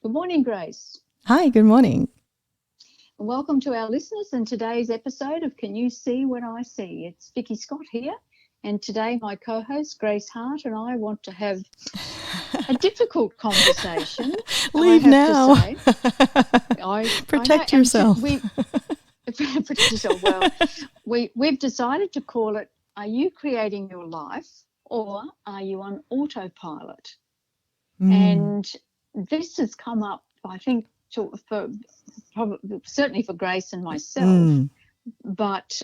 Good morning, Grace. Hi, good morning. And welcome to our listeners in today's episode of Can You See What I See? It's Vicki Scott here. And today my co-host, Grace Hart, and I want to have a difficult conversation, I Leave have to now. say. I know, Protect yourself. protect yourself. Well, we've decided to call it, Are You Creating Your Life or Are You on Autopilot? And this has come up, I think, for probably, certainly for Grace and myself. But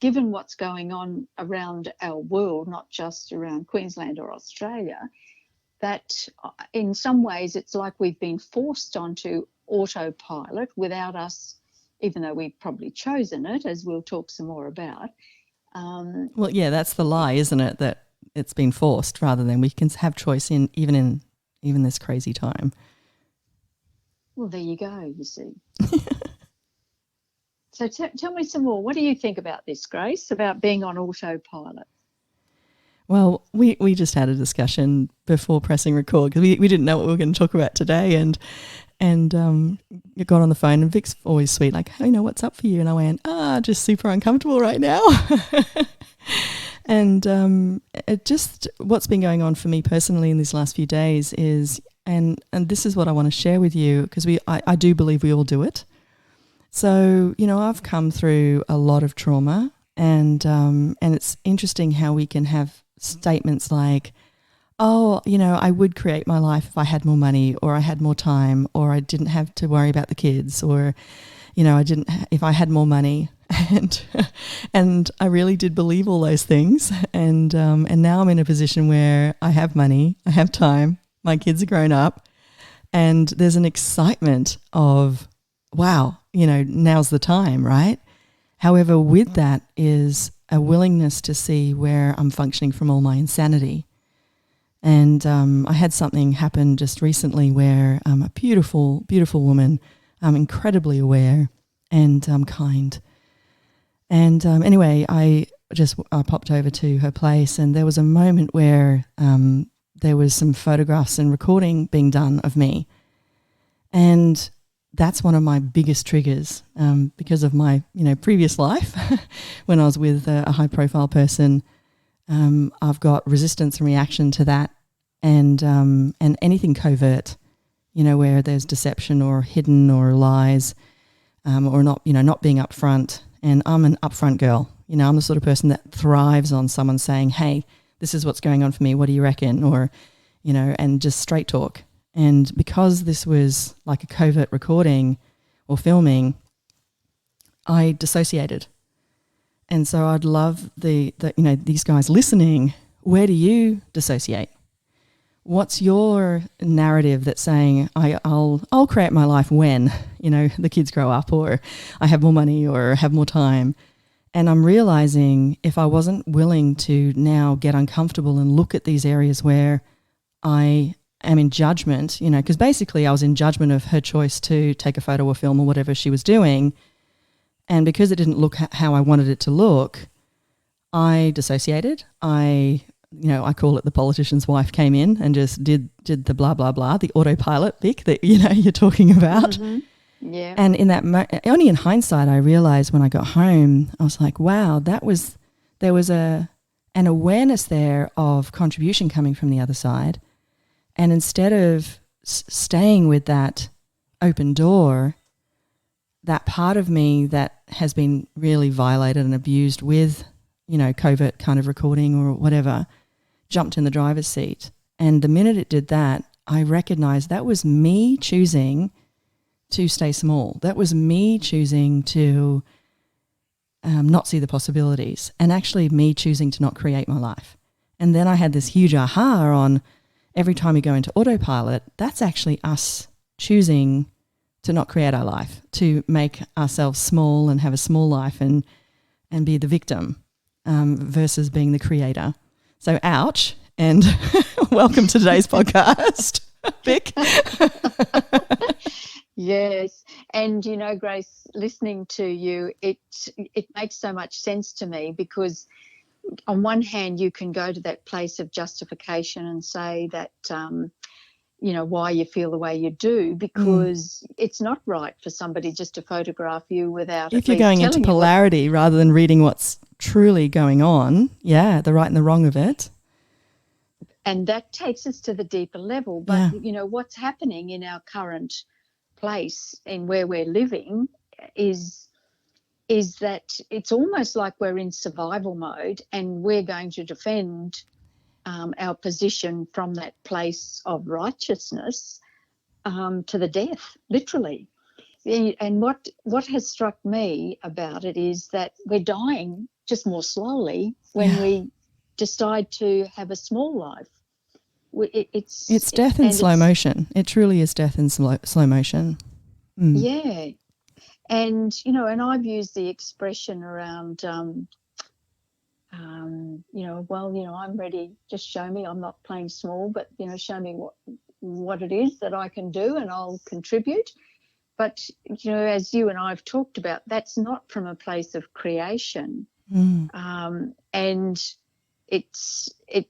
given what's going on around our world, not just around Queensland or Australia, that in some ways it's like we've been forced onto autopilot without us, even though we've probably chosen it, as we'll talk some more about. Well, yeah, that's the lie, isn't it? That it's been forced rather than we can have choice in even this crazy time. Well, there you go, you see. So tell me some more. What do you think about this, Grace, about being on autopilot? Well, we just had a discussion before pressing record because we didn't know what we were going to talk about today, and you got on the phone, and Vic's always sweet, like, hey, what's up for you? And I went, just super uncomfortable right now. And it just, what's been going on for me personally in these last few days is, and this is what I want to share with you, because I do believe we all do it. So, I've come through a lot of trauma, and it's interesting how we can have statements like, oh, I would create my life if I had more money, or I had more time, or I didn't have to worry about the kids, or, if I had more money. And I really did believe all those things. And now I'm in a position where I have money, I have time, my kids are grown up, and there's an excitement of, wow, now's the time, right? However, with that is a willingness to see where I'm functioning from all my insanity. And I had something happen just recently where a beautiful, beautiful woman, incredibly aware and kind. And anyway, I just popped over to her place, and there was a moment where there was some photographs and recording being done of me. And that's one of my biggest triggers because of my previous life when I was with a high-profile person. I've got resistance and reaction to that, and anything covert, where there's deception or hidden or lies, or not being upfront. And I'm an upfront girl. I'm the sort of person that thrives on someone saying, "Hey, this is what's going on for me. What do you reckon?" Or, and just straight talk. And because this was like a covert recording or filming, I dissociated. And so I'd love these guys listening. Where do you dissociate? What's your narrative that's saying, I'll create my life when, the kids grow up, or I have more money, or have more time? And I'm realizing if I wasn't willing to now get uncomfortable and look at these areas where I am in judgment, because basically I was in judgment of her choice to take a photo or film or whatever she was doing. And because it didn't look how I wanted it to look, I dissociated. I call it the politician's wife came in and just did the blah, blah, blah, the autopilot, Vic, that, you're talking about. Mm-hmm. Yeah. And in that, only in hindsight, I realized when I got home, I was like, wow, there was an awareness there of contribution coming from the other side. And instead of staying with that open door, that part of me that has been really violated and abused with, covert kind of recording or whatever, jumped in the driver's seat. And the minute it did that, I recognized that was me choosing to stay small. That was me choosing to not see the possibilities, and actually me choosing to not create my life. And then I had this huge aha on every time we go into autopilot, that's actually us choosing to not create our life, to make ourselves small and have a small life and be the victim versus being the creator. So ouch, and welcome to today's podcast, Vic. Yes. And, Grace, listening to you, it makes so much sense to me, because on one hand, you can go to that place of justification and say that, why you feel the way you do, because it's not right for somebody just to photograph you without If at you're least going into telling you polarity rather than reading what's truly going on, the right and the wrong of it. And that takes us to the deeper level. But, what's happening in our current place and where we're living is that it's almost like we're in survival mode, and we're going to defend our position from that place of righteousness to the death, literally. And what has struck me about it is that we're dying just more slowly when we decide to have a small life. It's death in slow motion. It truly is death in slow motion. Yeah. And, and I've used the expression around, I'm ready, just show me. I'm not playing small, but, show me what it is that I can do, and I'll contribute. But, as you and I have talked about, that's not from a place of creation. And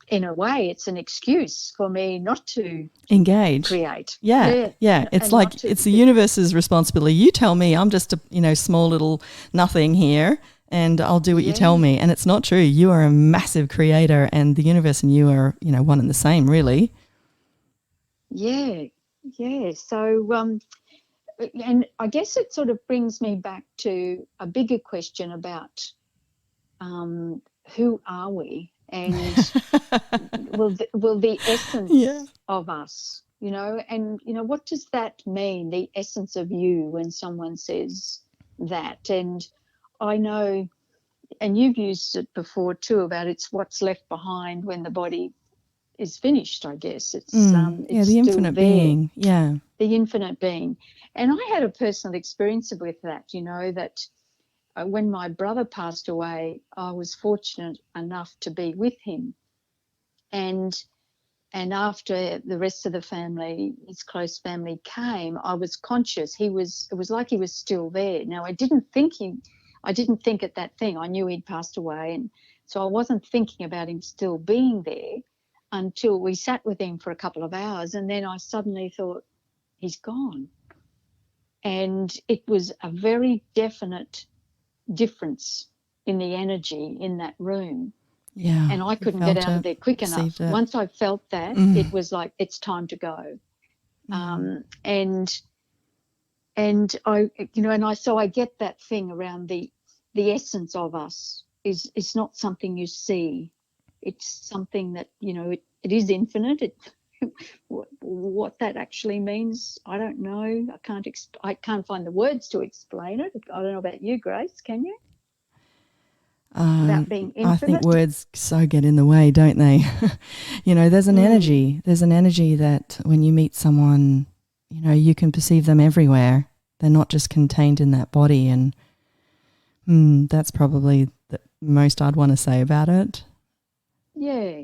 in a way, it's an excuse for me not to engage, create. Yeah. It's like it's the universe's responsibility. You tell me, I'm just a small little nothing here, and I'll do what you tell me. And it's not true. You are a massive creator, and the universe and you are, one and the same, really. Yeah. So, and I guess it sort of brings me back to a bigger question about who are we, and will the essence of us, and what does that mean, the essence of you, when someone says that? And I know, and you've used it before too, about it's what's left behind when the body is finished, I guess. It's the infinite being. Yeah. The infinite being. And I had a personal experience with that, that when my brother passed away, I was fortunate enough to be with him. And after the rest of the family, his close family, came, I was conscious. It was like he was still there. Now, I didn't think at that thing. I knew he'd passed away, and so I wasn't thinking about him still being there until we sat with him for a couple of hours, and then I suddenly thought, he's gone. And it was a very definite difference in the energy in that room. Yeah. And I couldn't get out of there quick enough. Once I felt that, it was like, it's time to go. And I, so I get that thing around the essence of us is not something you see. It's something that, it is infinite. What that actually means, I don't know. I can't find the words to explain it. I don't know about you, Grace. Can you? About being infinite? I think words so get in the way, don't they? There's an energy. There's an energy that when you meet someone, you can perceive them everywhere. They're not just contained in that body. And that's probably the most I'd want to say about it. Yeah.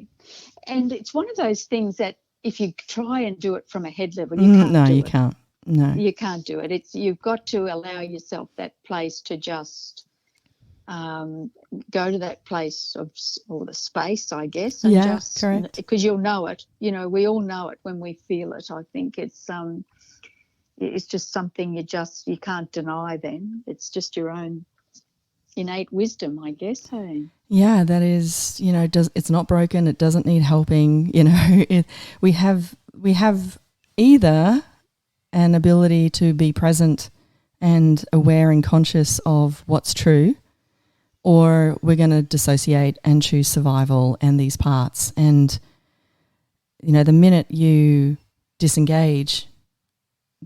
And it's one of those things that if you try and do it from a head level, you can't do it. No, you can't. No. You can't do it. You've got to allow yourself that place to just go to that place or the space, I guess. And just, correct. Because you'll know it. We all know it when we feel it. I think it's just something you can't deny then. It's just your own innate wisdom, I guess. Hey. Yeah, that is, it's not broken. It doesn't need helping. We have either an ability to be present and aware and conscious of what's true, or we're going to dissociate and choose survival and these parts. And, the minute you disengage,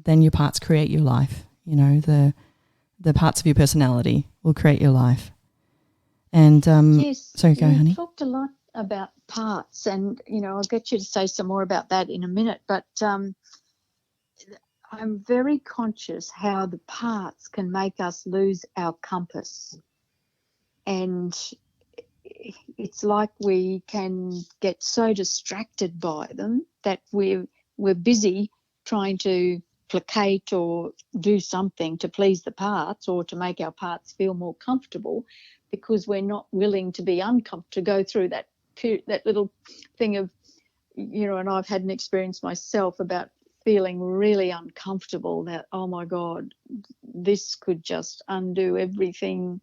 then your parts create your life. The parts of your personality will create your life. And yes, sorry, go, honey. You talked a lot about parts, and I'll get you to say some more about that in a minute. But I'm very conscious how the parts can make us lose our compass, and it's like we can get so distracted by them that we're busy trying to placate or do something to please the parts or to make our parts feel more comfortable, because we're not willing to be uncomfortable, to go through that little thing of and I've had an experience myself about feeling really uncomfortable that, oh my God, this could just undo everything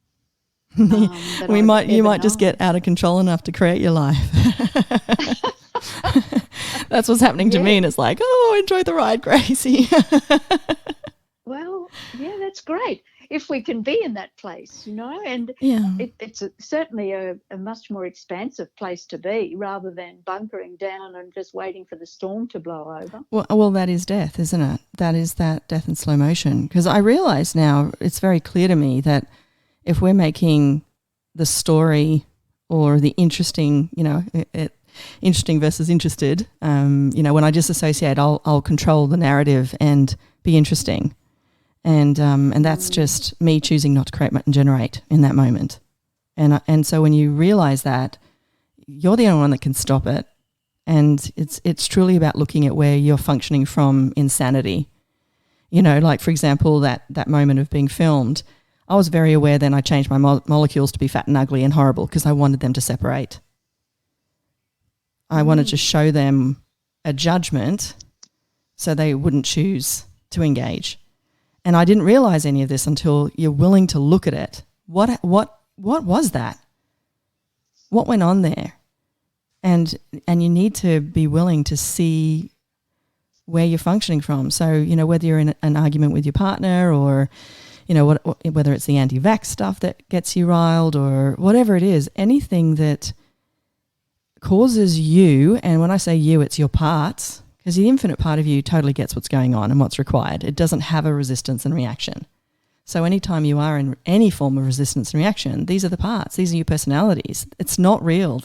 that you I've ever might just known. get out of control enough to create your life. That's what's happening to me, and it's like, oh, enjoy the ride, Gracie. Well, yeah, that's great if we can be in that place, and Yeah. it's certainly a much more expansive place to be rather than bunkering down and just waiting for the storm to blow over. Well, that is death, isn't it? That is that death in slow motion. Because I realise now, it's very clear to me that if we're making the story or the interesting, interesting versus interested, when I disassociate, I'll control the narrative and be interesting. And that's just me choosing not to create and generate in that moment. And so when you realise that, you're the only one that can stop it. And it's truly about looking at where you're functioning from insanity. Like, for example, that moment of being filmed, I was very aware then I changed my molecules to be fat and ugly and horrible because I wanted them to separate. I wanted to show them a judgment so they wouldn't choose to engage. And I didn't realize any of this until you're willing to look at it. What was that? What went on there? And you need to be willing to see where you're functioning from. So, whether you're in an argument with your partner or, whether it's the anti-vax stuff that gets you riled or whatever it is, anything that causes you, and when I say you, it's your parts, because the infinite part of you totally gets what's going on and what's required. It doesn't have a resistance and reaction. So anytime you are in any form of resistance and reaction, these are the parts. These are your personalities. It's not real.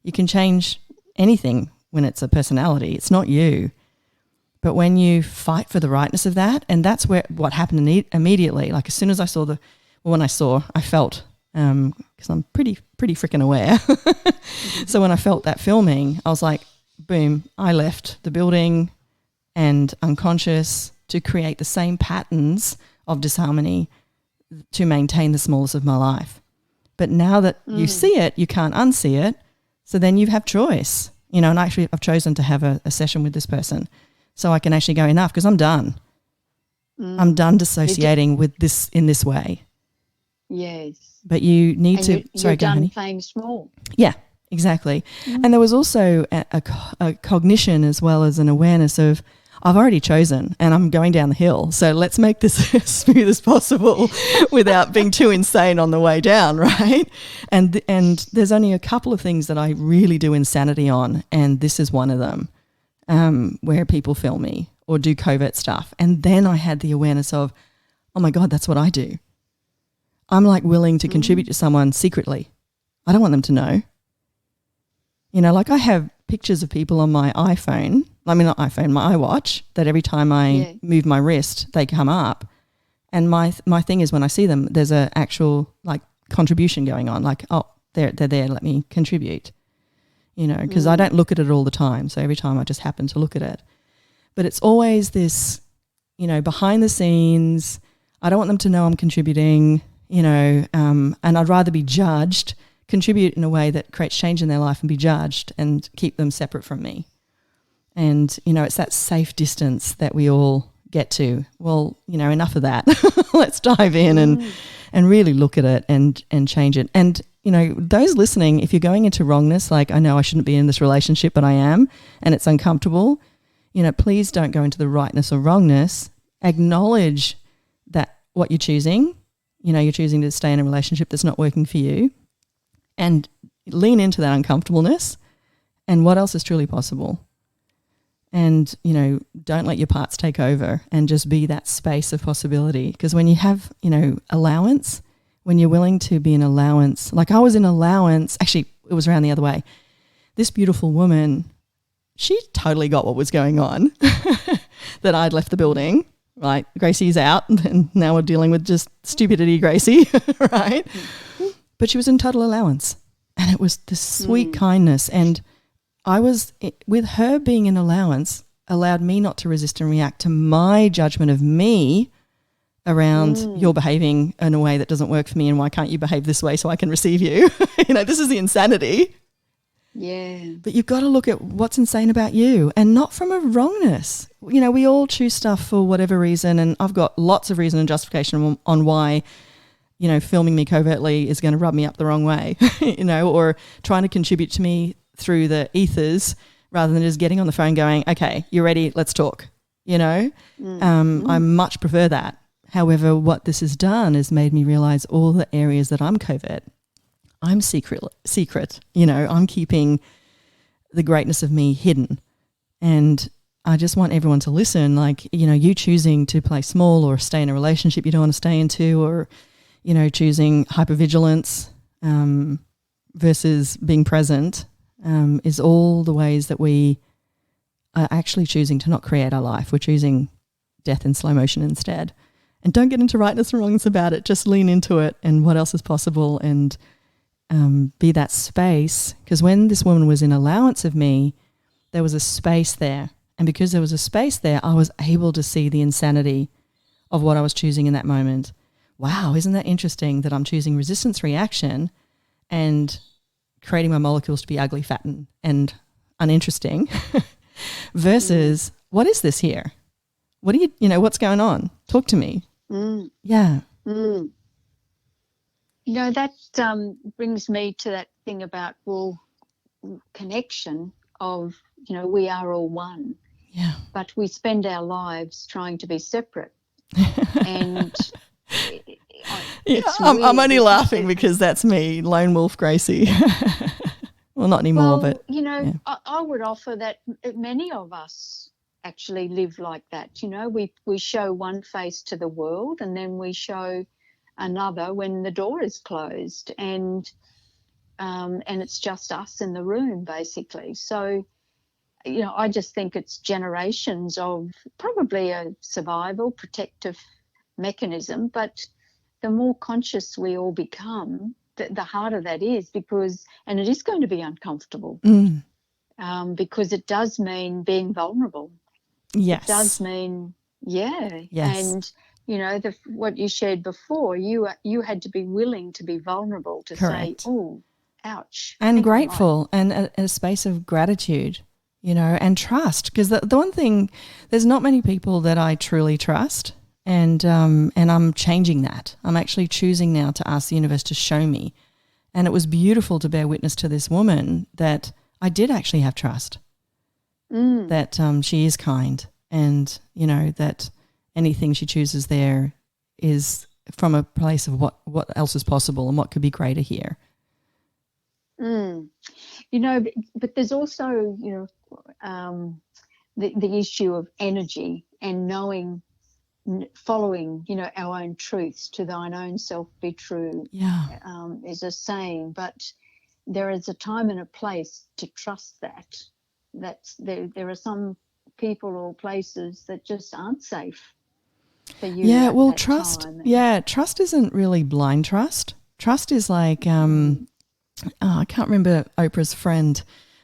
You can change anything when it's a personality. It's not you. But when you fight for the rightness of that, and that's what happened immediately. Like as soon as I saw I felt, because I'm pretty freaking aware. So when I felt that filming, I was like, boom, I left the building and unconscious to create the same patterns of disharmony to maintain the smallness of my life. But now that you see it, you can't unsee it. So then you have choice, and actually I've chosen to have a session with this person so I can actually go enough because I'm done. I'm done dissociating with this in this way. Yes. But you need and to, you're done playing small. Yeah, exactly. And there was also a cognition as well as an awareness of, I've already chosen and I'm going down the hill. So let's make this as smooth as possible without being too insane on the way down, right? And there's only a couple of things that I really do insanity on, and this is one of them, where people film me or do covert stuff. And then I had the awareness of, oh my God, that's what I do. I'm like willing to contribute to someone secretly. I don't want them to know. Like I have pictures of people on my iPhone, my iWatch, that every time I move my wrist, they come up. And my thing is when I see them, there's an actual like contribution going on, like, oh, they're there, let me contribute, because I don't look at it all the time. So every time I just happen to look at it. But it's always this, behind the scenes, I don't want them to know I'm contributing, and I'd rather be judged, contribute in a way that creates change in their life and be judged and keep them separate from me. And, it's that safe distance that we all get to. Well, enough of that. Let's dive in and really look at it and change it. And, those listening, if you're going into wrongness, like I know I shouldn't be in this relationship, but I am, and it's uncomfortable, please don't go into the rightness or wrongness. Acknowledge that what you're choosing, you're choosing to stay in a relationship that's not working for you, and lean into that uncomfortableness and what else is truly possible. And, don't let your parts take over and just be that space of possibility. Because when you have, allowance, when you're willing to be in allowance, like I was in allowance, actually it was around the other way. This beautiful woman, she totally got what was going on, that I'd left the building, right? Gracie's out and now we're dealing with just stupidity, Gracie, right? But she was in total allowance, and it was this sweet kindness. And I was, with her being in allowance, allowed me not to resist and react to my judgment of me around you're behaving in a way that doesn't work for me, and why can't you behave this way so I can receive you? This is the insanity. Yeah. But you've got to look at what's insane about you, and not from a wrongness. You know, we all choose stuff for whatever reason, and I've got lots of reason and justification on why, you know, filming me covertly is going to rub me up the wrong way, you know, or trying to contribute to me through the ethers rather than just getting on the phone going, okay, you ready? Let's talk, you know. I much prefer that. However, what this has done is made me realize all the areas that I'm covert. I'm secret, you know, I'm keeping the greatness of me hidden. And I just want everyone to listen, like, you know, you choosing to play small or stay in a relationship you don't want to stay into, or, you know, choosing hypervigilance versus being present is all the ways that we are actually choosing to not create our life. We're choosing death in slow motion instead. And don't get into rightness and wrongness about it. Just lean into it and what else is possible, and be that space. Because when this woman was in allowance of me, there was a space there. And because there was a space there, I was able to see the insanity of what I was choosing in that moment. Wow, isn't that interesting that I'm choosing resistance reaction and creating my molecules to be ugly, fat, and uninteresting versus what is this here? What do you know, what's going on? Talk to me. Yeah. You know, that brings me to that thing about, well, connection of, you know, we are all one. Yeah. But we spend our lives trying to be separate. And I'm only laughing because that's me, Lone Wolf Gracie. Well, not anymore, but you know, yeah. I would offer that many of us actually live like that. You know, we show one face to the world, and then we show another when the door is closed, and it's just us in the room, basically. So, you know, I just think it's generations of probably a survival protective mechanism, but the more conscious we all become, the harder that is, because, and it is going to be uncomfortable, because it does mean being vulnerable. Yes. It does mean, Yes. And, you know, what you shared before, you had to be willing to be vulnerable, to Correct. say, oh, ouch. And grateful, and a space of gratitude, you know, and trust. Because the one thing, there's not many people that I truly trust, and I'm changing that. I'm actually choosing now to ask the universe to show me. And it was beautiful to bear witness to this woman that I did actually have trust, that she is kind, and, you know, that anything she chooses there is from a place of what else is possible and what could be greater here. You know, but there's also, you know, the issue of energy and knowing, following, you know, our own truths. To thine own self be true, is a saying, but there is a time and a place to trust that. That's there are some people or places that just aren't safe for you. Yeah, well, trust. Yeah, trust isn't really blind trust. Trust is like, I can't remember Oprah's friend,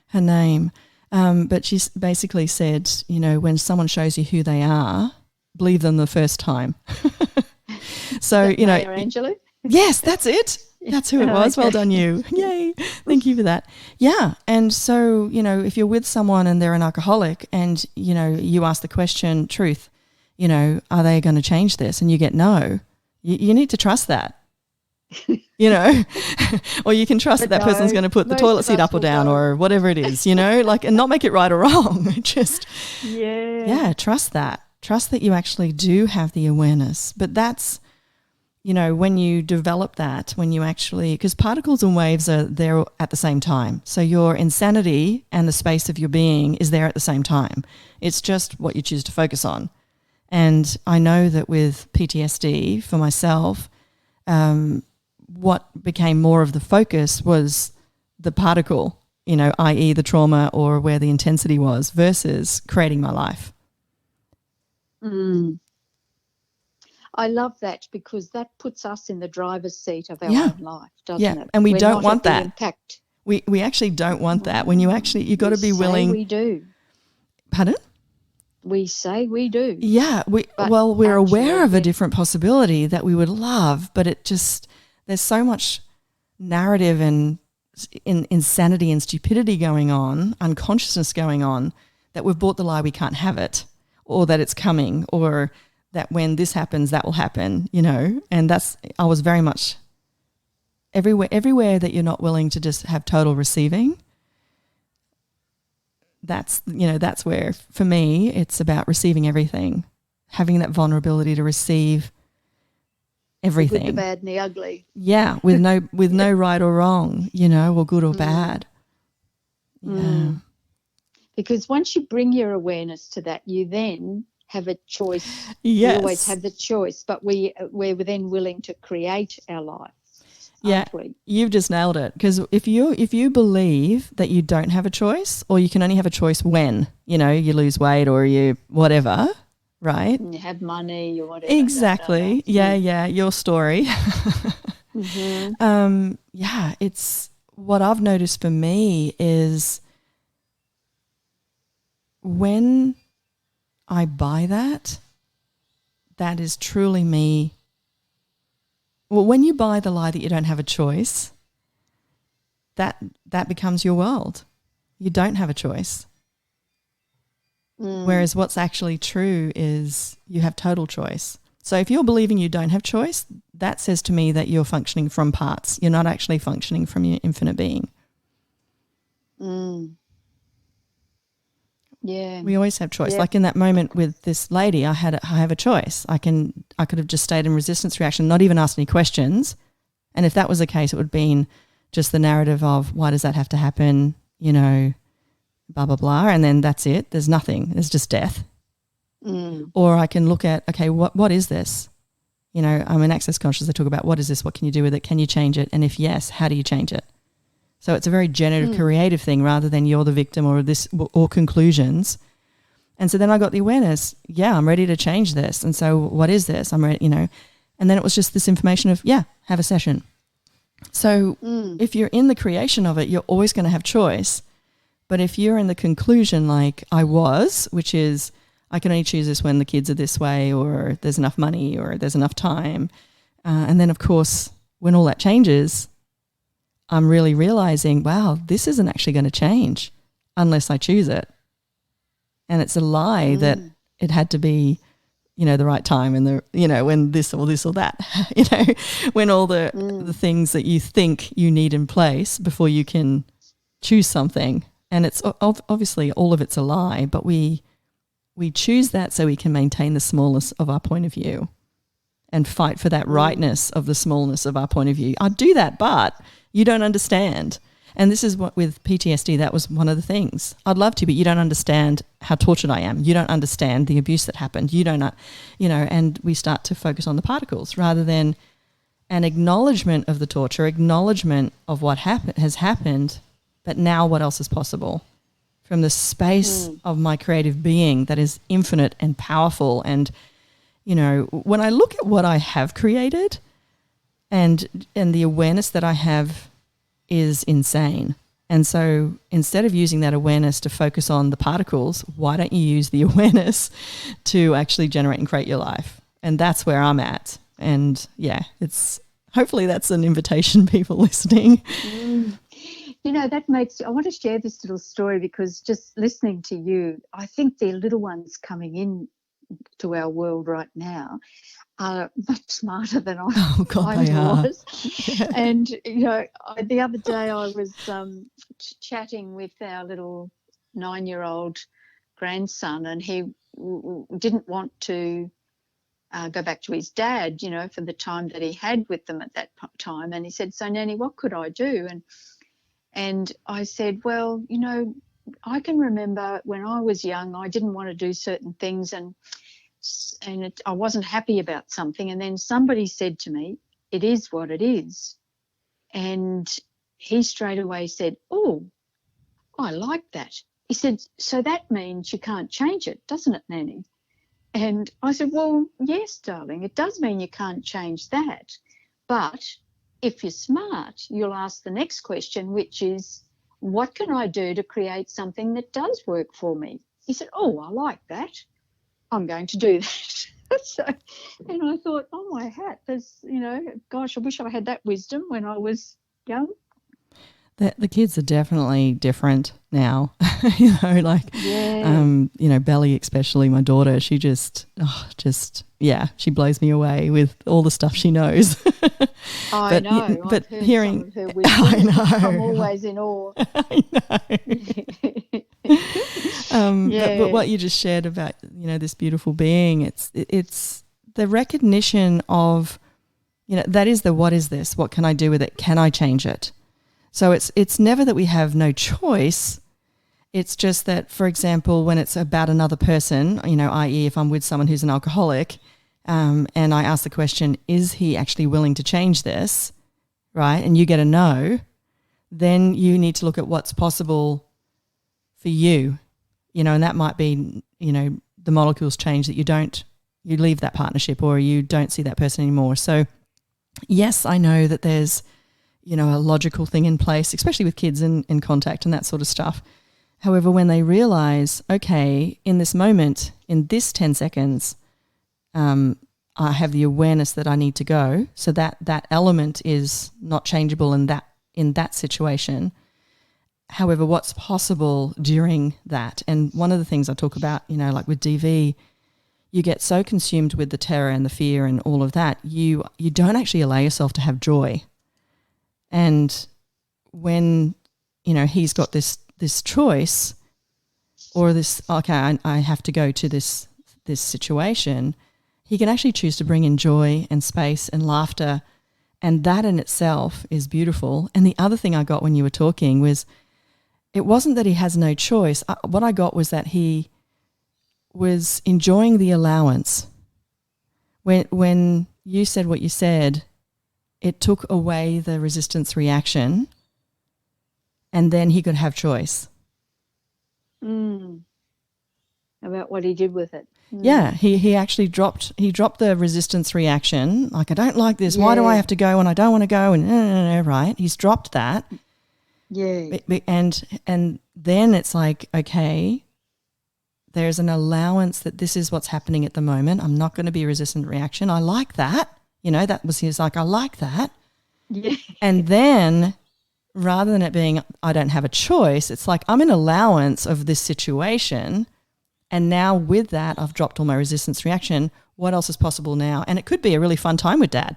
her name, but she basically said, you know, when someone shows you who they are, believe them the first time. So, you know, Angelou? Yes, that's it. That's who it was. Well done, you. Yay. Thank you for that. Yeah. And so, you know, if you're with someone and they're an alcoholic and, you know, you ask the question, truth, you know, are they going to change this? And you get no, you need to trust that, you know, or you can trust that person's going to put the toilet seat up or down or whatever it is, you know, like, and not make it right or wrong. Just, trust that. Trust that you actually do have the awareness. But that's, you know, when you develop that, when you actually, because particles and waves are there at the same time. So your insanity and the space of your being is there at the same time. It's just what you choose to focus on. And I know that with PTSD for myself, what became more of the focus was the particle, you know, i.e. the trauma or where the intensity was versus creating my life. I love that, because that puts us in the driver's seat of our own life, doesn't it? And we're don't not want that. Impact. We actually don't want that. When you actually, you've got to be willing. We do. Pardon? We say we do. Yeah. We're aware of a different possibility that we would love, but it just, there's so much narrative and insanity and stupidity going on, unconsciousness going on, that we've bought the lie we can't have it, or that it's coming, or that when this happens, that will happen, you know. And I was very much everywhere that you're not willing to just have total receiving. That's where, for me, it's about receiving everything, having that vulnerability to receive everything. The good, the bad, and the ugly. Yeah, with no right or wrong, you know, or good or bad. Yeah. Because once you bring your awareness to that, you then have a choice. Yes. We always have the choice, but we're then willing to create our life. Yeah, you've just nailed it. Because if you believe that you don't have a choice, or you can only have a choice when, you know, you lose weight or you whatever, right? And you have money or whatever. Exactly. Yeah, your story. It's what I've noticed for me is when I buy that is truly me. Well, when you buy the lie that you don't have a choice, that becomes your world. You don't have a choice. Whereas what's actually true is you have total choice. So if you're believing you don't have choice, that says to me that you're functioning from parts. You're not actually functioning from your infinite being. Yeah. We always have choice. Yeah. Like in that moment with this lady, I have a choice. I could have just stayed in resistance reaction, not even asked any questions. And if that was the case, it would have been just the narrative of why does that have to happen, you know, blah, blah, blah. And then that's it. There's nothing. There's just death. Or I can look at, okay, what is this? You know, I'm in Access Conscious. They talk about what is this? What can you do with it? Can you change it? And if yes, how do you change it? So it's a very generative, creative thing rather than you're the victim or conclusions. And so then I got the awareness, I'm ready to change this. And so what is this? I'm ready, you know. And then it was just this information of, have a session. So if you're in the creation of it, you're always going to have choice. But if you're in the conclusion like I was, which is I can only choose this when the kids are this way or there's enough money or there's enough time. And then, of course, when all that changes, I'm really realizing, wow, this isn't actually going to change unless I choose it. And it's a lie that it had to be, you know, the right time and when this or that, you know, when all the things that you think you need in place before you can choose something. And it's obviously all of it's a lie, but we choose that so we can maintain the smallness of our point of view and fight for that rightness of the smallness of our point of view. I do that, but you don't understand. And this is what with PTSD, that was one of the things. I'd love to, but you don't understand how tortured I am. You don't understand the abuse that happened. You don't, you know, and we start to focus on the particles rather than an acknowledgement of the torture, acknowledgement of what has happened, but now what else is possible from the space of my creative being that is infinite and powerful. And, you know, when I look at what I have created and the awareness that I have is insane. And so instead of using that awareness to focus on the particles, why don't you use the awareness to actually generate and create your life? And that's where I'm at. And it's hopefully that's an invitation, people listening. You know, I want to share this little story because just listening to you, I think the little ones coming in to our world right now are much smarter than I was. Yeah. And, you know, the other day I was chatting with our little 9-year-old grandson, and he didn't want to go back to his dad, you know, for the time that he had with them at that time. And he said, so, Nanny, what could I do? And I said, well, you know, I can remember when I was young, I didn't want to do certain things and I wasn't happy about something. And then somebody said to me, it is what it is. And he straight away said, oh, I like that. He said, so that means you can't change it, doesn't it, Nanny? And I said, well, yes, darling, it does mean you can't change that. But if you're smart, you'll ask the next question, which is, what can I do to create something that does work for me? He said, oh, I like that. I'm going to do that. So, and I thought, oh, my hat, there's, you know, gosh, I wish I had that wisdom when I was young. The kids are definitely different now, you know, like, you know, Belly, especially my daughter, she she blows me away with all the stuff she knows. I know. But I've heard hearing, some of her wisdom. I know. I'm always in awe. I know. But what you just shared about, you know, this beautiful being, it's the recognition of, you know, that is the what is this? What can I do with it? Can I change it? So it's never that we have no choice. It's just that, for example, when it's about another person, you know, i.e. if I'm with someone who's an alcoholic, and I ask the question, is he actually willing to change this, right? And you get a no, then you need to look at what's possible for you, you know, and that might be, you know, the molecules change that you leave that partnership or you don't see that person anymore. So yes, I know that there's, you know, a logical thing in place, especially with kids in contact and that sort of stuff. However, when they realize, okay, in this moment, in this 10 seconds, I have the awareness that I need to go. So that element is not changeable in that situation. However, what's possible during that? And one of the things I talk about, you know, like with DV, you get so consumed with the terror and the fear and all of that, you don't actually allow yourself to have joy. And when, you know, he's got this choice or this, okay, I have to go to this situation, he can actually choose to bring in joy and space and laughter, and that in itself is beautiful. And the other thing I got when you were talking was, it wasn't that he has no choice. What I got was that he was enjoying the allowance. When you said what you said, it took away the resistance reaction, and then he could have choice. About what he did with it. Yeah, he actually dropped the resistance reaction. Like, I don't like this. Yeah. Why do I have to go when I don't want to go? And right? He's dropped that. Yeah. And then it's like, okay, there's an allowance that this is what's happening at the moment. I'm not going to be a resistant reaction. I like that. You know, that was his, like, I like that. Yeah. And then rather than it being, I don't have a choice, it's like, I'm in allowance of this situation. And now with that, I've dropped all my resistance reaction. What else is possible now? And it could be a really fun time with Dad.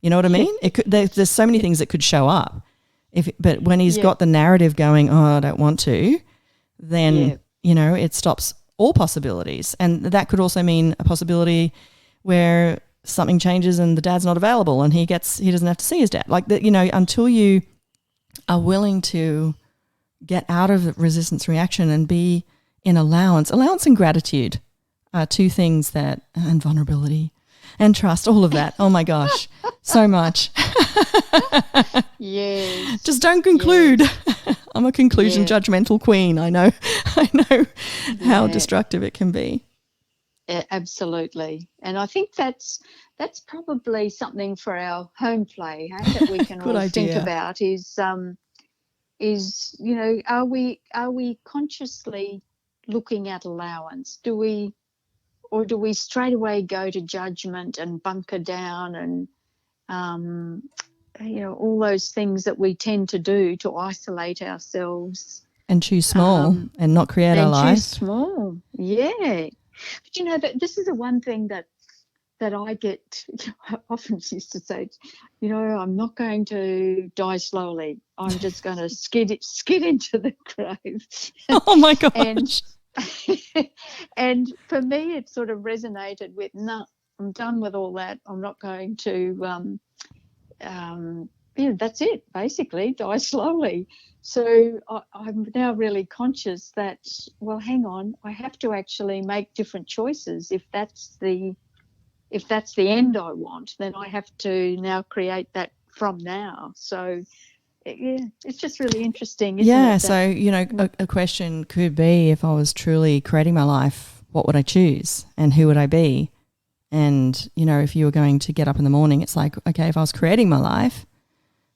You know what I mean? It could, there's so many things that could show up. But when he's got the narrative going, oh, I don't want to, then, you know, it stops all possibilities. And that could also mean a possibility where something changes and the dad's not available and he doesn't have to see his dad. Like, that, you know, until you are willing to get out of resistance reaction and be in allowance and gratitude are two things that, and vulnerability and trust, all of that. Oh my gosh, so much. Yes. Just don't conclude. Yes. I'm a conclusion judgmental queen. I know how destructive it can be. Absolutely. And I think that's probably something for our home play, that we can all think about is, you know, are we consciously looking at allowance? Do we straight away go to judgment and bunker down and, you know, all those things that we tend to do to isolate ourselves. And choose small and not create our life. Choose small, yeah. But, you know, this is the one thing that I get, I often used to say, you know, I'm not going to die slowly. I'm just going to skid into the grave. Oh, my gosh. And for me, it sort of resonated with, no, I'm done with all that. I'm not going to, that's it, basically, die slowly. So I'm now really conscious that, well, hang on, I have to actually make different choices. If that's the end I want, then I have to now create that from now. So, yeah, it's just really interesting, isn't it? So, you know, a question could be, if I was truly creating my life, what would I choose and who would I be? And, you know, if you were going to get up in the morning, it's like, okay, if I was creating my life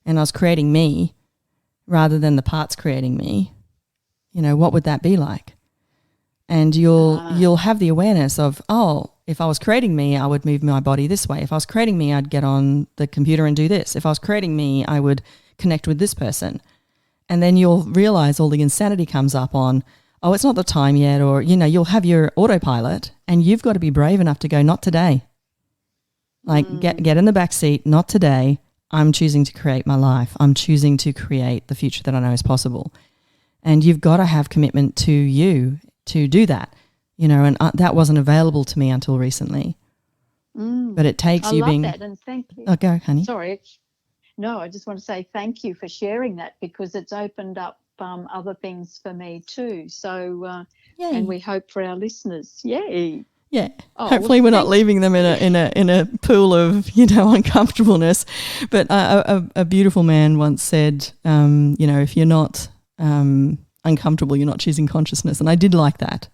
and I was creating me rather than the parts creating me, you know, what would that be like? And you'll have the awareness of, oh, if I was creating me, I would move my body this way. If I was creating me, I'd get on the computer and do this. If I was creating me, I would connect with this person. And then you'll realize all the insanity comes up on, oh, it's not the time yet, or, you'll have your autopilot and you've got to be brave enough to go, not today. Like get in the back seat, not today. I'm choosing to create my life. I'm choosing to create the future that I know is possible. And you've got to have commitment to you to do that, and that wasn't available to me until recently. But it takes you being... I love that, and thank you. Oh, go, honey. Sorry. No, I just want to say thank you for sharing that, because it's opened up other things for me too. So, and we hope for our listeners. Yay! Yeah. Hopefully, we're not leaving them in a pool of uncomfortableness. But a beautiful man once said, if you're not uncomfortable, you're not choosing consciousness, and I did like that.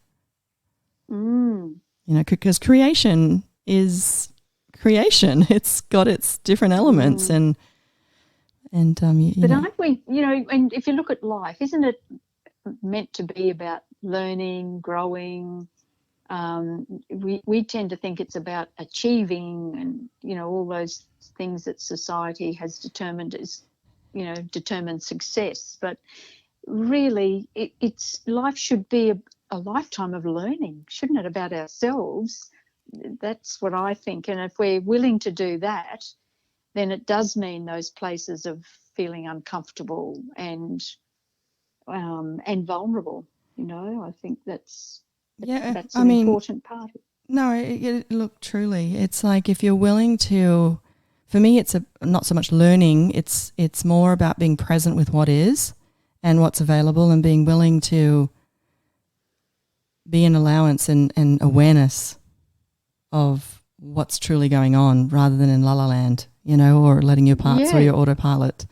Because creation is creation. It's got its different elements, and aren't we? And if you look at life, isn't it meant to be about learning, growing? We tend to think it's about achieving, and all those things that society has determined determined success. But really, it's life should be a lifetime of learning, shouldn't it? About ourselves. That's what I think. And if we're willing to do that, then it does mean those places of feeling uncomfortable and vulnerable. I think that's an important part of it. No, look, truly, it's like if you're willing to, for me, it's not so much learning, it's more about being present with what is and what's available, and being willing to be in allowance and awareness of what's truly going on, rather than in la la land, or letting your parts or your autopilot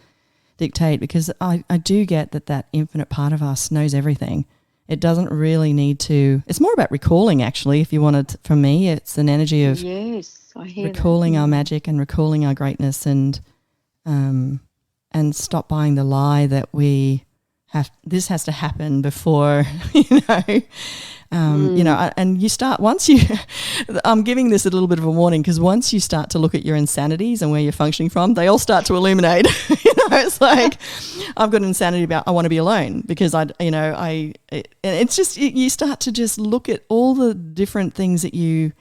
dictate. Because I do get that infinite part of us knows everything. It doesn't really need to. It's more about recalling, actually, if you wanted. For me, it's an energy of I hear recalling our magic and recalling our greatness, and stop buying the lie that we have. This has to happen before, and you start once you. I'm giving this a little bit of a warning, because once you start to look at your insanities and where you're functioning from, they all start to illuminate. It's like I've got an insanity about I want to be alone, because it's just you start to just look at all the different things that you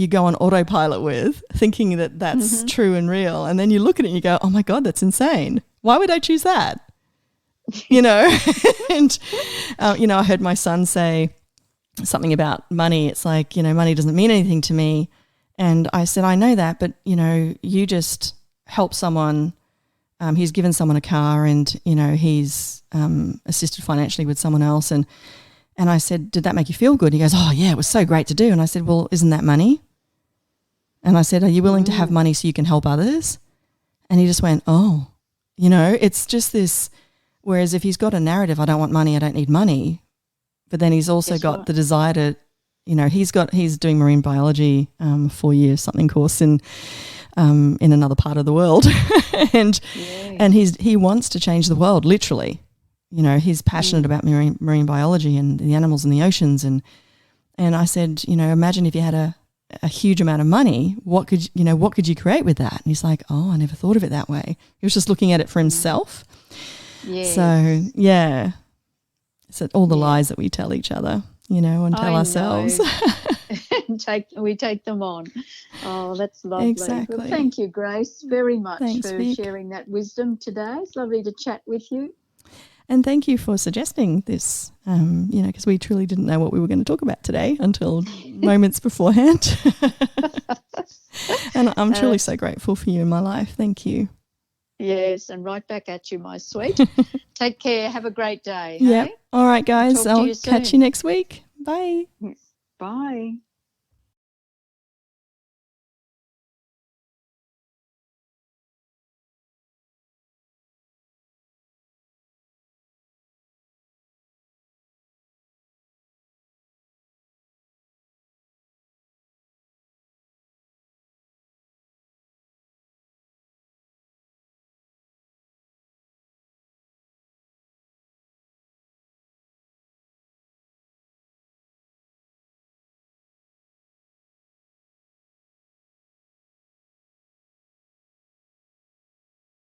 go on autopilot with, thinking that that's true and real, and then you look at it and you go, oh my God, that's insane. Why would I choose that? And I heard my son say something about money. It's like, money doesn't mean anything to me. And I said, I know that, but you just help someone. He's given someone a car, and he's assisted financially with someone else, and I said, did that make you feel good? He goes, oh yeah, it was so great to do. And I said, well, isn't that money? And I said, are you willing to have money so you can help others? And he just went, oh, it's just this. Whereas if he's got a narrative, I don't want money, I don't need money, but then he's also got the desire to, he's doing marine biology, 4 years something course in another part of the world, and he wants to change the world, literally. He's passionate about marine biology and the animals in the oceans, and I said, imagine if you had a huge amount of money, what could you create with that? And he's like, oh, I never thought of it that way. He was just looking at it for himself. Yes. So, yeah. So all the lies that we tell each other, and tell ourselves. We take them on. Oh, that's lovely. Exactly. Well, thank you, Grace, very much for Vic. sharing that wisdom today. It's lovely to chat with you. And thank you for suggesting this, because we truly didn't know what we were going to talk about today until moments beforehand. And I'm truly so grateful for you in my life. Thank you. Yes, and right back at you, my sweet. Take care. Have a great day. Yeah. Hey? All right, guys. I'll catch you next week. Bye. Bye.